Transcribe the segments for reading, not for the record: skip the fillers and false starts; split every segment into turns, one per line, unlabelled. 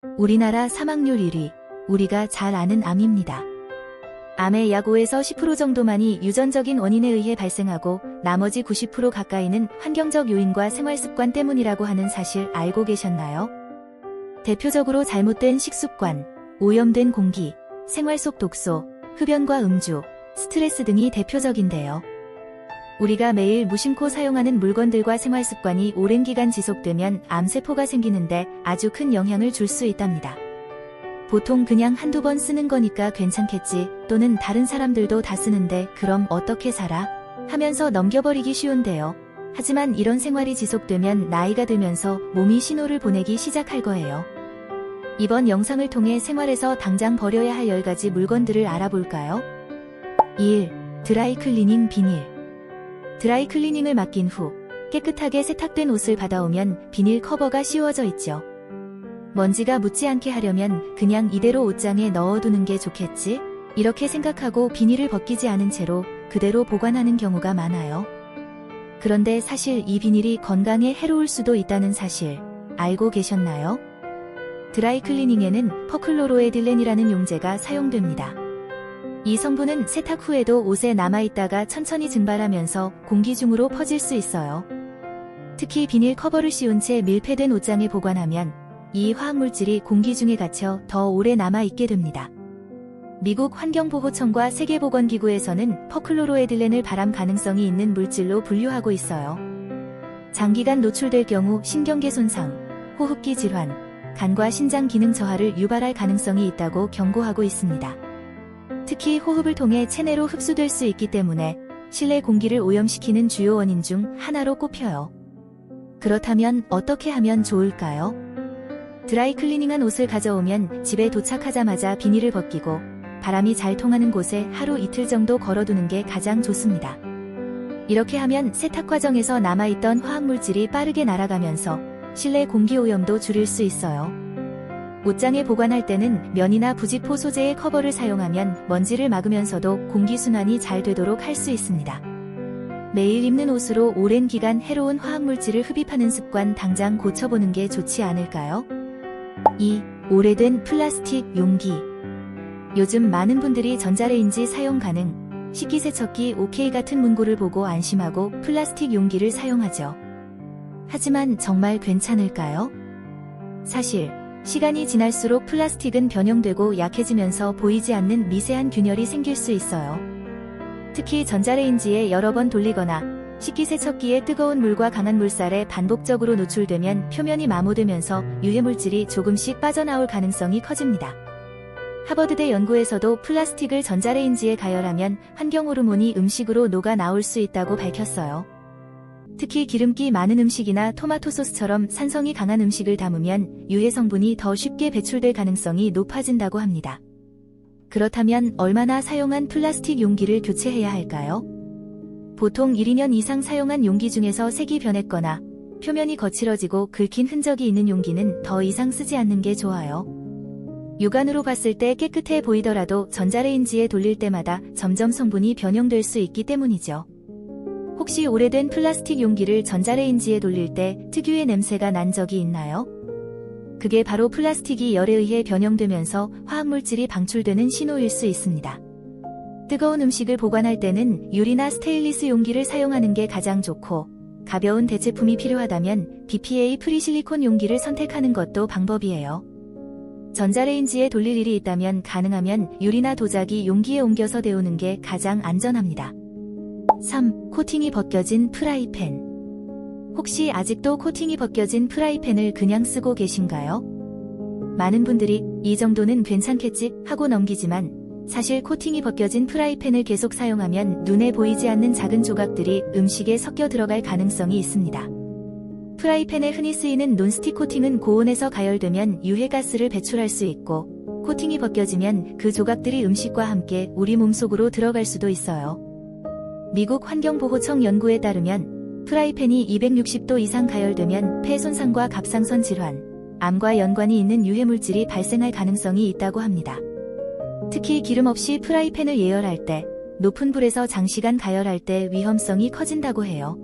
우리나라 사망률 1위, 우리가 잘 아는 암입니다. 암의 약 5에서 10% 정도만이 유전적인 원인에 의해 발생하고 나머지 90% 가까이는 환경적 요인과 생활습관 때문이라고 하는 사실 알고 계셨나요? 대표적으로 잘못된 식습관, 오염된 공기, 생활 속 독소, 흡연과 음주, 스트레스 등이 대표적인데요. 우리가 매일 무심코 사용하는 물건들과 생활습관이 오랜 기간 지속되면 암세포가 생기는데 아주 큰 영향을 줄 수 있답니다. 보통 그냥 한두 번 쓰는 거니까 괜찮겠지, 또는 다른 사람들도 다 쓰는데 그럼 어떻게 살아? 하면서 넘겨버리기 쉬운데요. 하지만 이런 생활이 지속되면 나이가 들면서 몸이 신호를 보내기 시작할 거예요. 이번 영상을 통해 생활에서 당장 버려야 할 10가지 물건들을 알아볼까요? 1. 드라이클리닝 비닐. 드라이클리닝을 맡긴 후 깨끗하게 세탁된 옷을 받아오면 비닐 커버가 씌워져 있죠. 먼지가 묻지 않게 하려면 그냥 이대로 옷장에 넣어두는 게 좋겠지? 이렇게 생각하고 비닐을 벗기지 않은 채로 그대로 보관하는 경우가 많아요. 그런데 사실 이 비닐이 건강에 해로울 수도 있다는 사실 알고 계셨나요? 드라이클리닝에는 퍼클로로에딜렌이라는 용제가 사용됩니다. 이 성분은 세탁 후에도 옷에 남아있다가 천천히 증발하면서 공기 중으로 퍼질 수 있어요. 특히 비닐 커버를 씌운 채 밀폐된 옷장에 보관하면 이 화학물질이 공기 중에 갇혀 더 오래 남아있게 됩니다. 미국 환경보호청과 세계보건기구에서는 퍼클로로에딜렌을 발암 가능성이 있는 물질로 분류하고 있어요. 장기간 노출될 경우 신경계 손상, 호흡기 질환, 간과 신장 기능 저하를 유발할 가능성이 있다고 경고하고 있습니다. 특히 호흡을 통해 체내로 흡수될 수 있기 때문에 실내 공기를 오염시키는 주요 원인 중 하나로 꼽혀요. 그렇다면 어떻게 하면 좋을까요? 드라이클리닝한 옷을 가져오면 집에 도착하자마자 비닐을 벗기고 바람이 잘 통하는 곳에 하루 이틀 정도 걸어두는 게 가장 좋습니다. 이렇게 하면 세탁 과정에서 남아있던 화학물질이 빠르게 날아가면서 실내 공기 오염도 줄일 수 있어요. 옷장에 보관할 때는 면이나 부직포 소재의 커버를 사용하면 먼지를 막으면서도 공기순환이 잘 되도록 할 수 있습니다. 매일 입는 옷으로 오랜 기간 해로운 화학물질을 흡입하는 습관 당장 고쳐보는 게 좋지 않을까요? 2. 오래된 플라스틱 용기. 요즘 많은 분들이 전자레인지 사용 가능, 식기세척기 OK 같은 문구를 보고 안심하고 플라스틱 용기를 사용하죠. 하지만 정말 괜찮을까요? 사실 시간이 지날수록 플라스틱은 변형되고 약해지면서 보이지 않는 미세한 균열이 생길 수 있어요. 특히 전자레인지에 여러 번 돌리거나 식기세척기에 뜨거운 물과 강한 물살에 반복적으로 노출되면 표면이 마모되면서 유해물질이 조금씩 빠져나올 가능성이 커집니다. 하버드대 연구에서도 플라스틱을 전자레인지에 가열하면 환경호르몬이 음식으로 녹아 나올 수 있다고 밝혔어요. 특히 기름기 많은 음식이나 토마토 소스처럼 산성이 강한 음식을 담으면 유해 성분이 더 쉽게 배출될 가능성이 높아진다고 합니다. 그렇다면 얼마나 사용한 플라스틱 용기를 교체해야 할까요? 보통 1, 2년 이상 사용한 용기 중에서 색이 변했거나 표면이 거칠어지고 긁힌 흔적이 있는 용기는 더 이상 쓰지 않는 게 좋아요. 육안으로 봤을 때 깨끗해 보이더라도 전자레인지에 돌릴 때마다 점점 성분이 변형될 수 있기 때문이죠. 혹시 오래된 플라스틱 용기를 전자레인지에 돌릴 때 특유의 냄새가 난 적이 있나요? 그게 바로 플라스틱이 열에 의해 변형되면서 화학물질이 방출되는 신호일 수 있습니다. 뜨거운 음식을 보관할 때는 유리나 스테인리스 용기를 사용하는 게 가장 좋고, 가벼운 대체품이 필요하다면 BPA 프리실리콘 용기를 선택하는 것도 방법이에요. 전자레인지에 돌릴 일이 있다면 가능하면 유리나 도자기 용기에 옮겨서 데우는 게 가장 안전합니다. 3. 코팅이 벗겨진 프라이팬. 혹시 아직도 코팅이 벗겨진 프라이팬을 그냥 쓰고 계신가요? 많은 분들이 이 정도는 괜찮겠지 하고 넘기지만 사실 코팅이 벗겨진 프라이팬을 계속 사용하면 눈에 보이지 않는 작은 조각들이 음식에 섞여 들어갈 가능성이 있습니다. 프라이팬에 흔히 쓰이는 논스틱 코팅은 고온에서 가열되면 유해가스를 배출할 수 있고, 코팅이 벗겨지면 그 조각들이 음식과 함께 우리 몸속으로 들어갈 수도 있어요. 미국 환경보호청 연구에 따르면 프라이팬이 260도 이상 가열되면 폐 손상과 갑상선 질환, 암과 연관이 있는 유해물질이 발생할 가능성이 있다고 합니다. 특히 기름 없이 프라이팬을 예열할 때, 높은 불에서 장시간 가열할 때 위험성이 커진다고 해요.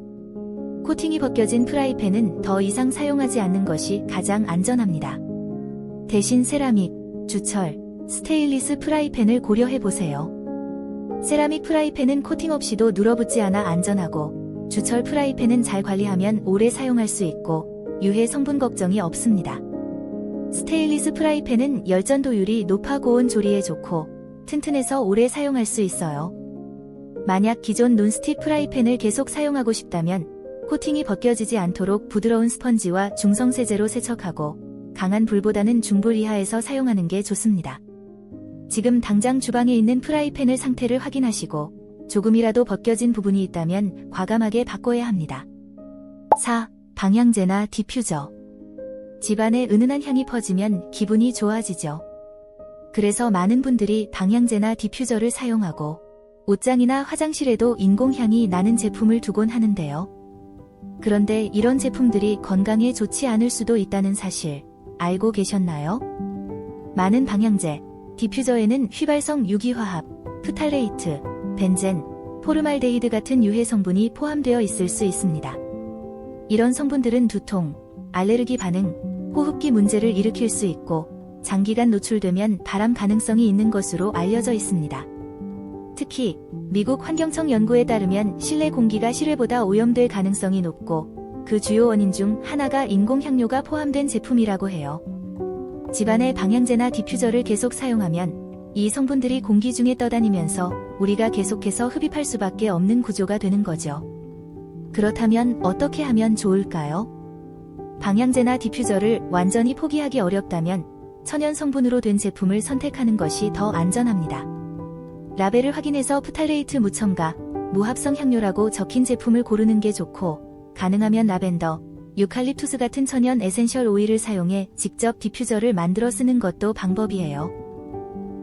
코팅이 벗겨진 프라이팬은 더 이상 사용하지 않는 것이 가장 안전합니다. 대신 세라믹, 주철, 스테인리스 프라이팬을 고려해보세요. 세라믹 프라이팬은 코팅 없이도 눌어붙지 않아 안전하고, 주철 프라이팬은 잘 관리하면 오래 사용할 수 있고 유해 성분 걱정이 없습니다. 스테인리스 프라이팬은 열전도율이 높아 고온 조리에 좋고 튼튼해서 오래 사용할 수 있어요. 만약 기존 논스틱 프라이팬을 계속 사용하고 싶다면 코팅이 벗겨지지 않도록 부드러운 스펀지와 중성세제로 세척하고 강한 불보다는 중불 이하에서 사용하는 게 좋습니다. 지금 당장 주방에 있는 프라이팬의 상태를 확인하시고 조금이라도 벗겨진 부분이 있다면 과감하게 바꿔야 합니다. 4. 방향제나 디퓨저. 집안에 은은한 향이 퍼지면 기분이 좋아지죠. 그래서 많은 분들이 방향제나 디퓨저를 사용하고 옷장이나 화장실에도 인공향이 나는 제품을 두곤 하는데요. 그런데 이런 제품들이 건강에 좋지 않을 수도 있다는 사실 알고 계셨나요? 많은 방향제, 디퓨저에는 휘발성 유기화합, 프탈레이트, 벤젠, 포르말데히드 같은 유해 성분이 포함되어 있을 수 있습니다. 이런 성분들은 두통, 알레르기 반응, 호흡기 문제를 일으킬 수 있고 장기간 노출되면 발암 가능성이 있는 것으로 알려져 있습니다. 특히 미국 환경청 연구에 따르면 실내 공기가 실외보다 오염될 가능성이 높고 그 주요 원인 중 하나가 인공향료가 포함된 제품이라고 해요. 집안의 방향제나 디퓨저를 계속 사용하면 이 성분들이 공기 중에 떠다니면서 우리가 계속해서 흡입할 수밖에 없는 구조가 되는 거죠. 그렇다면 어떻게 하면 좋을까요? 방향제나 디퓨저를 완전히 포기하기 어렵다면 천연 성분으로 된 제품을 선택하는 것이 더 안전합니다. 라벨을 확인해서 프탈레이트 무첨가, 무합성 향료라고 적힌 제품을 고르는 게 좋고 가능하면 라벤더, 유칼립투스 같은 천연 에센셜 오일을 사용해 직접 디퓨저를 만들어 쓰는 것도 방법이에요.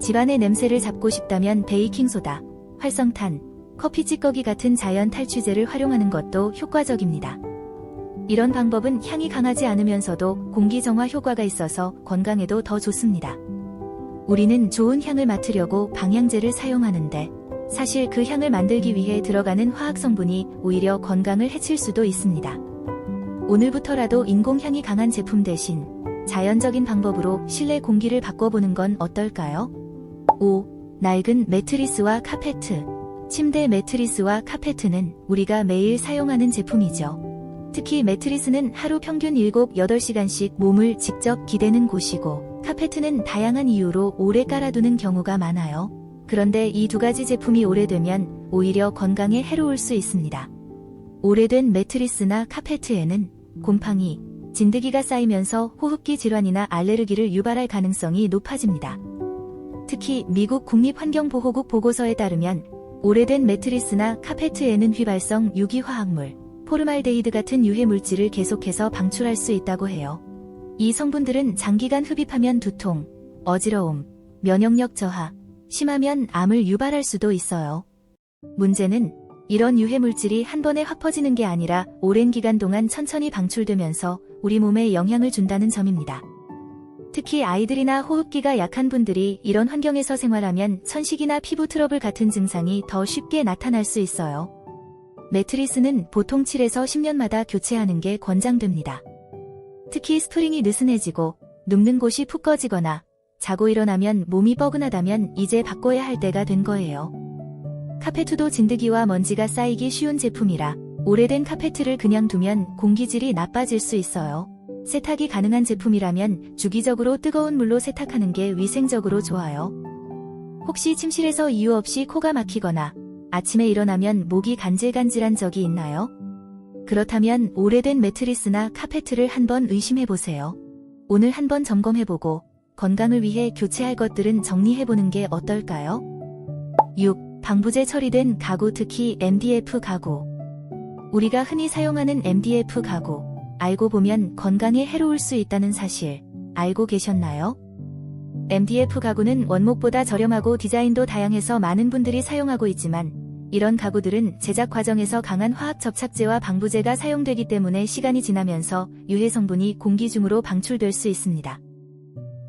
집안의 냄새를 잡고 싶다면 베이킹소다, 활성탄, 커피 찌꺼기 같은 자연 탈취제를 활용하는 것도 효과적입니다. 이런 방법은 향이 강하지 않으면서도 공기 정화 효과가 있어서 건강에도 더 좋습니다. 우리는 좋은 향을 맡으려고 방향제를 사용하는데 사실 그 향을 만들기 위해 들어가는 화학 성분이 오히려 건강을 해칠 수도 있습니다. 오늘부터라도 인공향이 강한 제품 대신 자연적인 방법으로 실내 공기를 바꿔보는 건 어떨까요? 5. 낡은 매트리스와 카페트. 침대 매트리스와 카페트는 우리가 매일 사용하는 제품이죠. 특히 매트리스는 하루 평균 7, 8시간씩 몸을 직접 기대는 곳이고 카페트는 다양한 이유로 오래 깔아두는 경우가 많아요. 그런데 이 두 가지 제품이 오래되면 오히려 건강에 해로울 수 있습니다. 오래된 매트리스나 카페트에는 곰팡이, 진드기가 쌓이면서 호흡기 질환이나 알레르기를 유발할 가능성이 높아집니다. 특히 미국 국립환경보호국 보고서에 따르면 오래된 매트리스나 카페트에는 휘발성 유기화합물, 포르말데히드 같은 유해 물질을 계속해서 방출할 수 있다고 해요. 이 성분들은 장기간 흡입하면 두통, 어지러움, 면역력 저하, 심하면 암을 유발할 수도 있어요. 문제는 이런 유해 물질이 한 번에 확 퍼지는 게 아니라 오랜 기간 동안 천천히 방출되면서 우리 몸에 영향을 준다는 점입니다. 특히 아이들이나 호흡기가 약한 분들이 이런 환경에서 생활하면 천식이나 피부 트러블 같은 증상이 더 쉽게 나타날 수 있어요. 매트리스는 보통 7에서 10년마다 교체하는 게 권장됩니다. 특히 스프링이 느슨해지고 눕는 곳이 푹 꺼지거나 자고 일어나면 몸이 뻐근하다면 이제 바꿔야 할 때가 된 거예요. 카페트도 진드기와 먼지가 쌓이기 쉬운 제품이라 오래된 카페트를 그냥 두면 공기질이 나빠질 수 있어요. 세탁이 가능한 제품이라면 주기적으로 뜨거운 물로 세탁하는 게 위생적으로 좋아요. 혹시 침실에서 이유 없이 코가 막히거나 아침에 일어나면 목이 간질간질한 적이 있나요? 그렇다면 오래된 매트리스나 카페트를 한번 의심해보세요. 오늘 한번 점검해보고 건강을 위해 교체할 것들은 정리해보는 게 어떨까요? 6. 방부제 처리된 가구, 특히 MDF 가구. 우리가 흔히 사용하는 MDF 가구, 알고 보면 건강에 해로울 수 있다는 사실 알고 계셨나요? MDF 가구는 원목보다 저렴하고 디자인도 다양해서 많은 분들이 사용하고 있지만 이런 가구들은 제작 과정에서 강한 화학 접착제와 방부제가 사용되기 때문에 시간이 지나면서 유해 성분이 공기 중으로 방출될 수 있습니다.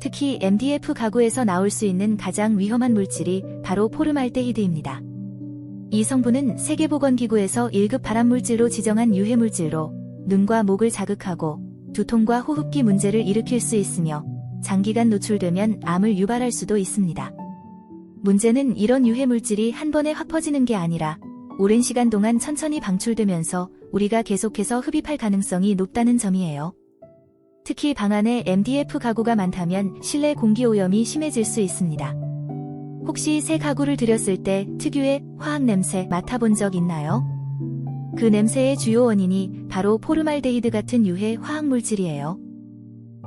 특히 MDF 가구에서 나올 수 있는 가장 위험한 물질이 바로 포르말데히드입니다. 이 성분은 세계보건기구에서 1급 발암물질로 지정한 유해물질로 눈과 목을 자극하고 두통과 호흡기 문제를 일으킬 수 있으며 장기간 노출되면 암을 유발할 수도 있습니다. 문제는 이런 유해 물질이 한 번에 확 퍼지는 게 아니라 오랜 시간 동안 천천히 방출되면서 우리가 계속해서 흡입할 가능성이 높다는 점이에요. 특히 방 안에 MDF 가구가 많다면 실내 공기 오염이 심해질 수 있습니다. 혹시 새 가구를 들였을 때 특유의 화학 냄새 맡아본 적 있나요? 그 냄새의 주요 원인이 바로 포르말데히드 같은 유해 화학 물질이에요.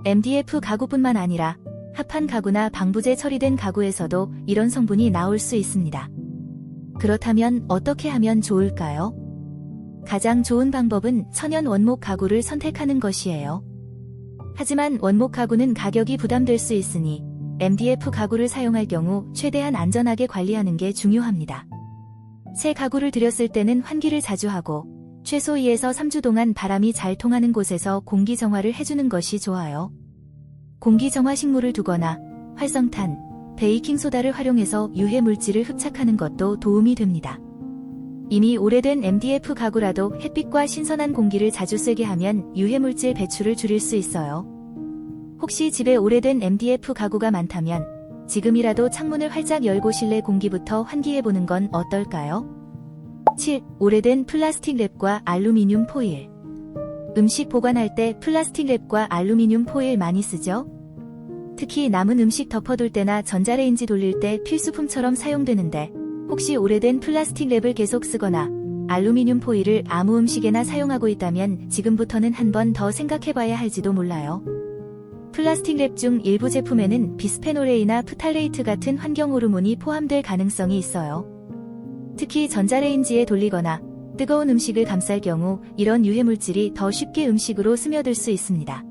MDF 가구뿐만 아니라 합판 가구나 방부제 처리된 가구에서도 이런 성분이 나올 수 있습니다. 그렇다면 어떻게 하면 좋을까요? 가장 좋은 방법은 천연 원목 가구를 선택하는 것이에요. 하지만 원목 가구는 가격이 부담될 수 있으니 MDF 가구를 사용할 경우 최대한 안전하게 관리하는 게 중요합니다. 새 가구를 들였을 때는 환기를 자주 하고 최소 2에서 3주 동안 바람이 잘 통하는 곳에서 공기 정화를 해주는 것이 좋아요. 공기 정화 식물을 두거나 활성탄, 베이킹소다를 활용해서 유해 물질을 흡착하는 것도 도움이 됩니다. 이미 오래된 MDF 가구라도 햇빛과 신선한 공기를 자주 쐬게 하면 유해 물질 배출을 줄일 수 있어요. 혹시 집에 오래된 MDF 가구가 많다면 지금이라도 창문을 활짝 열고 실내 공기부터 환기해보는 건 어떨까요? 7. 오래된 플라스틱 랩과 알루미늄 포일. 음식 보관할 때 플라스틱 랩과 알루미늄 포일 많이 쓰죠? 특히 남은 음식 덮어둘 때나 전자레인지 돌릴 때 필수품처럼 사용되는데 혹시 오래된 플라스틱 랩을 계속 쓰거나 알루미늄 포일을 아무 음식에나 사용하고 있다면 지금부터는 한 번 더 생각해봐야 할지도 몰라요. 플라스틱 랩 중 일부 제품에는 비스페놀 A나 프탈레이트 같은 환경 호르몬이 포함될 가능성이 있어요. 특히 전자레인지에 돌리거나 뜨거운 음식을 감쌀 경우 이런 유해 물질이 더 쉽게 음식으로 스며들 수 있습니다.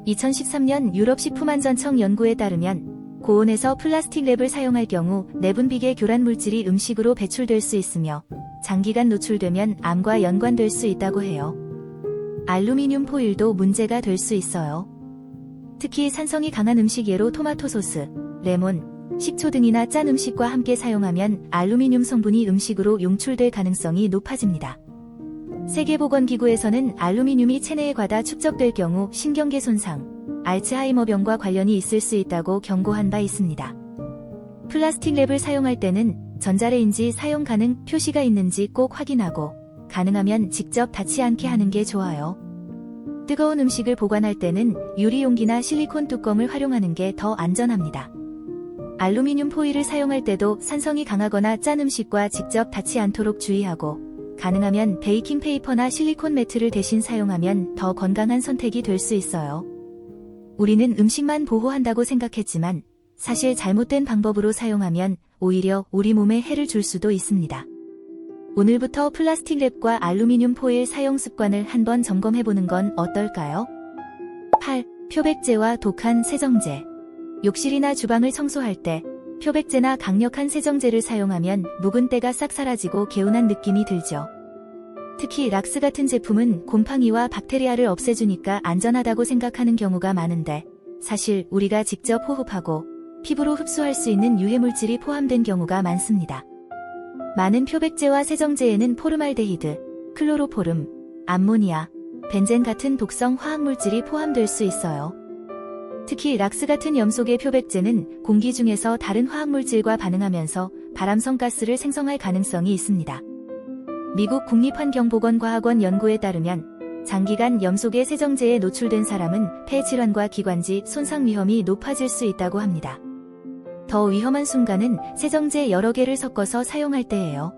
2013년 유럽식품안전청 연구에 따르면 고온에서 플라스틱 랩을 사용할 경우 내분비계 교란 물질이 음식으로 배출될 수 있으며 장기간 노출되면 암과 연관될 수 있다고 해요. 알루미늄 포일도 문제가 될 수 있어요. 특히 산성이 강한 음식 예로 토마토 소스, 레몬, 식초 등이나 짠 음식과 함께 사용하면 알루미늄 성분이 음식으로 용출될 가능성이 높아집니다. 세계보건기구에서는 알루미늄이 체내에 과다 축적될 경우 신경계 손상, 알츠하이머병과 관련이 있을 수 있다고 경고한 바 있습니다. 플라스틱 랩을 사용할 때는 전자레인지 사용 가능 표시가 있는지 꼭 확인하고 가능하면 직접 닿지 않게 하는 게 좋아요. 뜨거운 음식을 보관할 때는 유리용기나 실리콘 뚜껑을 활용하는 게 더 안전합니다. 알루미늄 포일을 사용할 때도 산성이 강하거나 짠 음식과 직접 닿지 않도록 주의하고 가능하면 베이킹 페이퍼나 실리콘 매트를 대신 사용하면 더 건강한 선택이 될 수 있어요. 우리는 음식만 보호한다고 생각했지만 사실 잘못된 방법으로 사용하면 오히려 우리 몸에 해를 줄 수도 있습니다. 오늘부터 플라스틱 랩과 알루미늄 포일 사용 습관을 한번 점검해보는 건 어떨까요? 8. 표백제와 독한 세정제. 욕실이나 주방을 청소할 때 표백제나 강력한 세정제를 사용하면 묵은 때가 싹 사라지고 개운한 느낌이 들죠. 특히 락스 같은 제품은 곰팡이와 박테리아를 없애주니까 안전하다고 생각하는 경우가 많은데 사실 우리가 직접 호흡하고 피부로 흡수할 수 있는 유해물질이 포함된 경우가 많습니다. 많은 표백제와 세정제에는 포르말데히드, 클로로포름, 암모니아, 벤젠 같은 독성 화학물질이 포함될 수 있어요. 특히 락스 같은 염속의 표백제는 공기 중에서 다른 화학물질과 반응하면서 발암성 가스를 생성할 가능성이 있습니다. 미국 국립환경보건과학원 연구에 따르면 장기간 염속의 세정제에 노출된 사람은 폐 질환과 기관지 손상 위험이 높아질 수 있다고 합니다. 더 위험한 순간은 세정제 여러 개를 섞어서 사용할 때예요.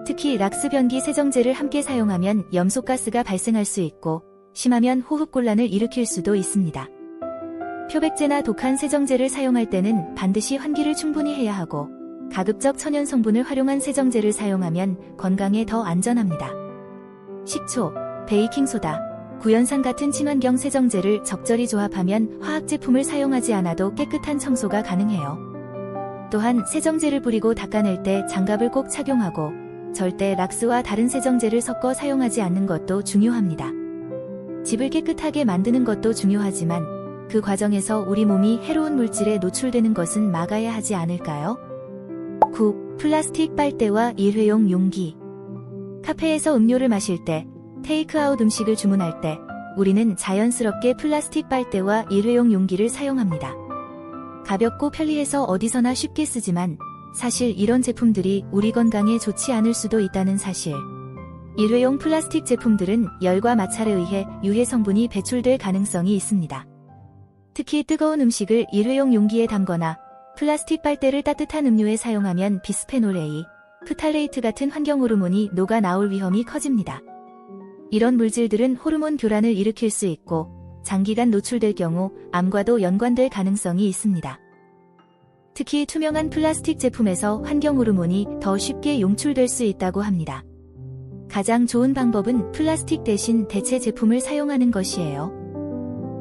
특히 락스 변기 세정제를 함께 사용하면 염속가스가 발생할 수 있고 심하면 호흡곤란을 일으킬 수도 있습니다. 표백제나 독한 세정제를 사용할 때는 반드시 환기를 충분히 해야 하고 가급적 천연 성분을 활용한 세정제를 사용하면 건강에 더 안전합니다. 식초, 베이킹소다, 구연산 같은 친환경 세정제를 적절히 조합하면 화학 제품을 사용하지 않아도 깨끗한 청소가 가능해요. 또한 세정제를 뿌리고 닦아낼 때 장갑을 꼭 착용하고 절대 락스와 다른 세정제를 섞어 사용하지 않는 것도 중요합니다. 집을 깨끗하게 만드는 것도 중요하지만 그 과정에서 우리 몸이 해로운 물질에 노출되는 것은 막아야 하지 않을까요? 9. 플라스틱 빨대와 일회용 용기. 카페에서 음료를 마실 때, 테이크아웃 음식을 주문할 때 우리는 자연스럽게 플라스틱 빨대와 일회용 용기를 사용합니다. 가볍고 편리해서 어디서나 쉽게 쓰지만 사실 이런 제품들이 우리 건강에 좋지 않을 수도 있다는 사실. 일회용 플라스틱 제품들은 열과 마찰에 의해 유해 성분이 배출될 가능성이 있습니다. 특히 뜨거운 음식을 일회용 용기에 담거나 플라스틱 빨대를 따뜻한 음료에 사용하면 비스페놀 A, 프탈레이트 같은 환경 호르몬이 녹아 나올 위험이 커집니다. 이런 물질들은 호르몬 교란을 일으킬 수 있고 장기간 노출될 경우 암과도 연관될 가능성이 있습니다. 특히 투명한 플라스틱 제품에서 환경 호르몬이 더 쉽게 용출될 수 있다고 합니다. 가장 좋은 방법은 플라스틱 대신 대체 제품을 사용하는 것이에요.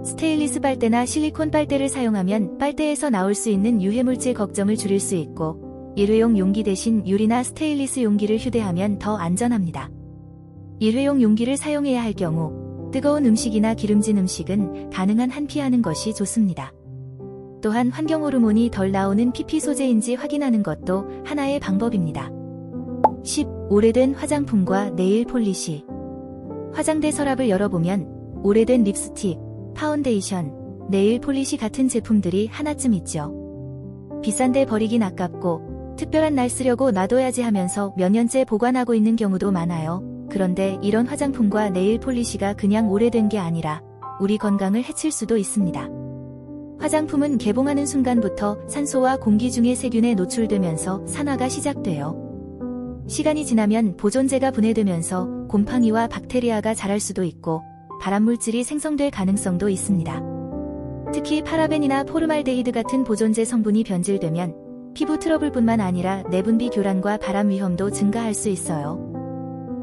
스테인리스 빨대나 실리콘 빨대를 사용하면 빨대에서 나올 수 있는 유해물질 걱정을 줄일 수 있고 일회용 용기 대신 유리나 스테인리스 용기를 휴대하면 더 안전합니다. 일회용 용기를 사용해야 할 경우 뜨거운 음식이나 기름진 음식은 가능한 한 피하는 것이 좋습니다. 또한 환경 호르몬이 덜 나오는 PP 소재인지 확인하는 것도 하나의 방법입니다. 10. 오래된 화장품과 네일 폴리시. 화장대 서랍을 열어보면 오래된 립스틱, 파운데이션, 네일 폴리시 같은 제품들이 하나쯤 있죠. 비싼데 버리긴 아깝고 특별한 날 쓰려고 놔둬야지 하면서 몇 년째 보관하고 있는 경우도 많아요. 그런데 이런 화장품과 네일 폴리시가 그냥 오래된 게 아니라 우리 건강을 해칠 수도 있습니다. 화장품은 개봉하는 순간부터 산소와 공기 중의 세균에 노출되면서 산화가 시작돼요. 시간이 지나면 보존제가 분해되면서 곰팡이와 박테리아가 자랄 수도 있고 발암물질이 생성될 가능성도 있습니다. 특히 파라벤이나 포르말데히드 같은 보존제 성분이 변질되면 피부 트러블뿐만 아니라 내분비 교란과 발암 위험도 증가할 수 있어요.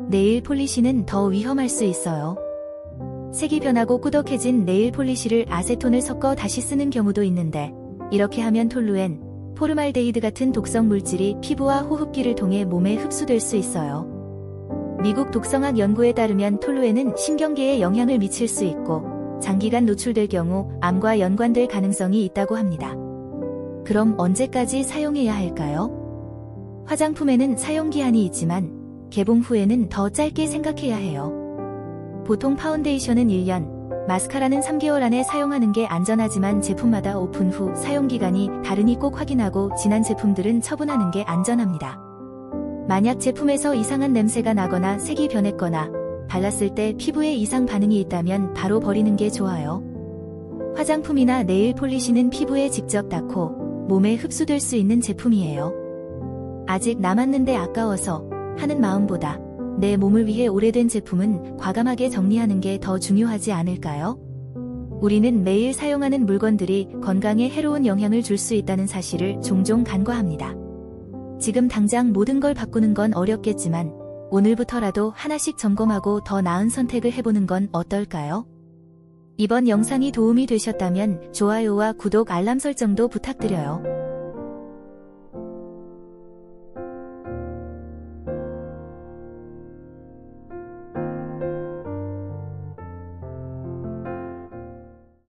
네일 폴리시는 더 위험할 수 있어요. 색이 변하고 꾸덕해진 네일 폴리시를 아세톤을 섞어 다시 쓰는 경우도 있는데 이렇게 하면 톨루엔, 포르말데히드 같은 독성 물질이 피부와 호흡기를 통해 몸에 흡수될 수 있어요. 미국 독성학 연구에 따르면 톨루엔은 신경계에 영향을 미칠 수 있고 장기간 노출될 경우 암과 연관될 가능성이 있다고 합니다. 그럼 언제까지 사용해야 할까요? 화장품에는 사용기한이 있지만 개봉 후에는 더 짧게 생각해야 해요. 보통 파운데이션은 1년, 마스카라는 3개월 안에 사용하는 게 안전하지만 제품마다 오픈 후 사용기간이 다르니 꼭 확인하고 진한 제품들은 처분하는 게 안전합니다. 만약 제품에서 이상한 냄새가 나거나 색이 변했거나 발랐을 때 피부에 이상 반응이 있다면 바로 버리는 게 좋아요. 화장품이나 네일 폴리시는 피부에 직접 닿고 몸에 흡수될 수 있는 제품이에요. 아직 남았는데 아까워서 하는 마음보다 내 몸을 위해 오래된 제품은 과감하게 정리하는 게 더 중요하지 않을까요? 우리는 매일 사용하는 물건들이 건강에 해로운 영향을 줄 수 있다는 사실을 종종 간과합니다. 지금 당장 모든 걸 바꾸는 건 어렵겠지만 오늘부터라도 하나씩 점검하고 더 나은 선택을 해보는 건 어떨까요? 이번 영상이 도움이 되셨다면 좋아요와 구독 알람 설정도 부탁드려요.